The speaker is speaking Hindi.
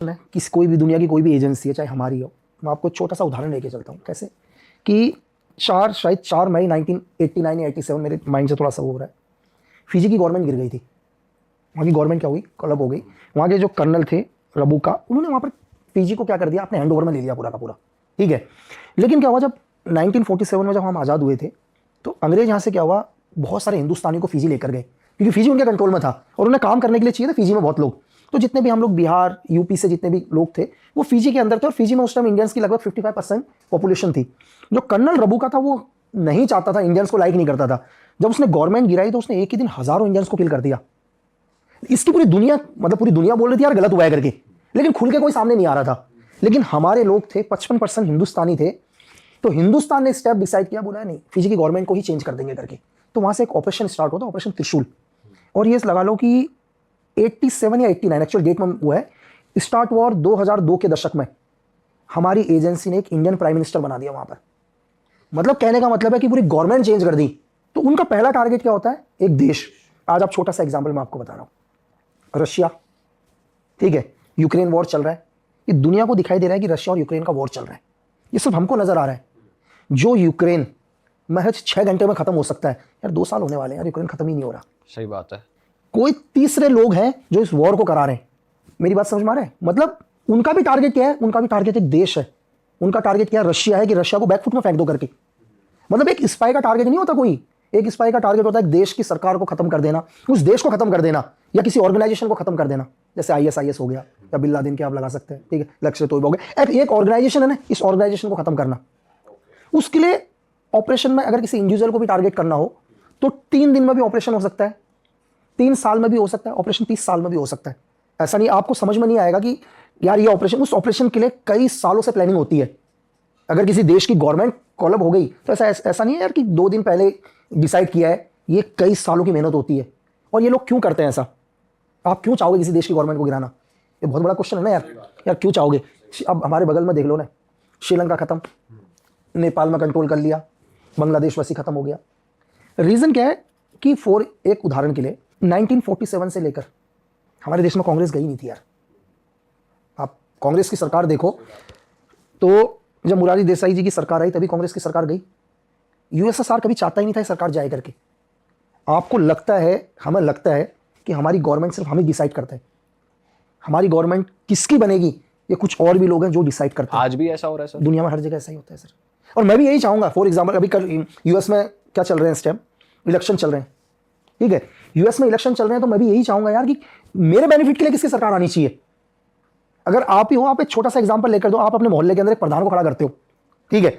है कि कोई भी दुनिया की कोई भी एजेंसी है, चाहे हमारी हो, मैं आपको एक छोटा सा उदाहरण लेके चलता हूँ। कैसे कि शायद 4 मई 1989 या 87, मेरे माइंड से थोड़ा सा वो हो रहा है, फिजी की गवर्नमेंट गिर गई थी। वहाँ की गवर्नमेंट क्या हुई, कलब हो गई। वहाँ के जो कर्नल थे रबुका, उन्होंने वहाँ पर फिजी को क्या कर दिया, अपने हैंड ओवर में ले लिया पूरा का पूरा। ठीक है, लेकिन क्या हुआ, जब 1947 में जब हम आज़ाद हुए थे, तो अंग्रेज यहाँ से क्या हुआ, बहुत सारे हिंदुस्तानी को फिजी लेकर गए, क्योंकि फिजी उनके कंट्रोल में था और उन्हें काम करने के लिए चाहिए था फिजी में बहुत लोग। तो जितने भी हम लोग बिहार यूपी से जितने भी लोग थे वो फिजी के अंदर थे, और फिजी में उस टाइम इंडियंस की लगभग 55% पॉपुलेशन थी। जो कर्नल रबुका था वो नहीं चाहता था, इंडियंस को लाइक नहीं करता था। जब उसने गवर्नमेंट गिराई तो उसने एक ही दिन हजारों इंडियंस को किल कर दिया। इसकी पूरी दुनिया, मतलब पूरी दुनिया बोल रही थी यार गलत हुआ है करके, लेकिन खुल के कोई सामने नहीं आ रहा था। लेकिन हमारे लोग थे, 55% हिंदुस्तानी थे, तो हिंदुस्तान ने स्टेप डिसाइड किया, बोला नहीं फिजी की गवर्नमेंट को ही चेंज कर देंगे करके। तो वहां से एक ऑपरेशन स्टार्ट होता, ऑपरेशन त्रिशूल। और ये लगा लो कि 87 या 89 एक्चुअल डेट में हुआ है, स्टार्ट हुआ और 2002 के दशक में हमारी एजेंसी ने एक इंडियन प्राइम मिनिस्टर बना दिया वहां पर। मतलब कहने का मतलब है कि पूरी गवर्नमेंट चेंज कर दी। तो उनका पहला टारगेट क्या होता है, एक देश। आज आप छोटा सा एग्जांपल मैं आपको बता रहा हूं, रशिया, ठीक है, यूक्रेन वॉर चल रहा है। ये दुनिया को दिखाई दे रहा है कि रशिया और यूक्रेन का वॉर चल रहा है। ये सिर्फ हमको नजर आ रहा है। जो यूक्रेन महज 6 घंटे में खत्म हो सकता है, यार 2 साल होने वाले हैं यार, यूक्रेन खत्म ही नहीं हो रहा। सही बात है। कोई तीसरे लोग हैं जो इस वॉर को करा रहे हैं। मेरी बात समझ में आ रहा है? मतलब उनका भी टारगेट क्या है, उनका भी टारगेट एक देश है। उनका टारगेट क्या है, रशिया है, कि रशिया को बैकफुट में फेंक दो करके। मतलब एक स्पाई का टारगेट नहीं होता कोई, एक स्पाई का टारगेट होता है एक देश की सरकार को खत्म कर देना, उस देश को खत्म कर देना, या किसी ऑर्गेनाइजेशन को खत्म कर देना। जैसे ISIS हो गया, या बिन लादेन के आप लगा सकते हैं, ठीक है, लक्ष्य तोयबा हो गया। एक ऑर्गेनाइजेशन है ना, इस ऑर्गेनाइजेशन को खत्म करना। उसके लिए ऑपरेशन में अगर किसी इंडिविजुअल को भी टारगेट करना हो तो 3 दिन में भी ऑपरेशन हो सकता है, 3 साल में भी हो सकता है, ऑपरेशन 30 साल में भी हो सकता है। ऐसा नहीं, आपको समझ में नहीं आएगा कि यार ये ऑपरेशन, उस ऑपरेशन के लिए कई सालों से प्लानिंग होती है। अगर किसी देश की गवर्नमेंट कोलैप्स हो गई तो ऐसा नहीं है यार कि 2 दिन पहले डिसाइड किया है, ये कई सालों की मेहनत होती है। और ये लोग क्यों करते हैं ऐसा? आप क्यों चाहोगे किसी देश की गवर्नमेंट को गिराना? ये बहुत बड़ा क्वेश्चन है ना यार क्यों चाहोगे? अब हमारे बगल में देख लो ना, श्रीलंका खत्म, नेपाल में कंट्रोल कर लिया, बांग्लादेश वैसे खत्म हो गया। रीजन क्या है कि एक उदाहरण के लिए 1947 से लेकर हमारे देश में कांग्रेस गई नहीं थी यार। आप कांग्रेस की सरकार देखो तो जब मुरारी देसाई जी की सरकार आई तभी कांग्रेस की सरकार गई। USSR कभी चाहता ही नहीं था सरकार जाए करके। आपको लगता है, हमें लगता है कि हमारी गवर्नमेंट सिर्फ हम ही डिसाइड करते हैं। हमारी गवर्नमेंट किसकी बनेगी ये कुछ और भी लोग हैं जो डिसाइड करते हैं। आज भी ऐसा हो रहा है सर, दुनिया में हर जगह ऐसा ही होता है सर। और मैं भी यही चाहूंगा। फॉर एग्जाम्पल अभी कल US में क्या चल रहे हैं, इस टाइम इलेक्शन चल रहे हैं, ठीक है, US में इलेक्शन चल रहे हैं, तो मैं भी यही चाहूंगा यार कि मेरे बेनिफिट के लिए किसकी सरकार आनी चाहिए। अगर आप ही हो, आप एक छोटा सा एग्जांपल लेकर दो, आप अपने मोहल्ले के अंदर एक प्रधान को खड़ा करते हो, ठीक है,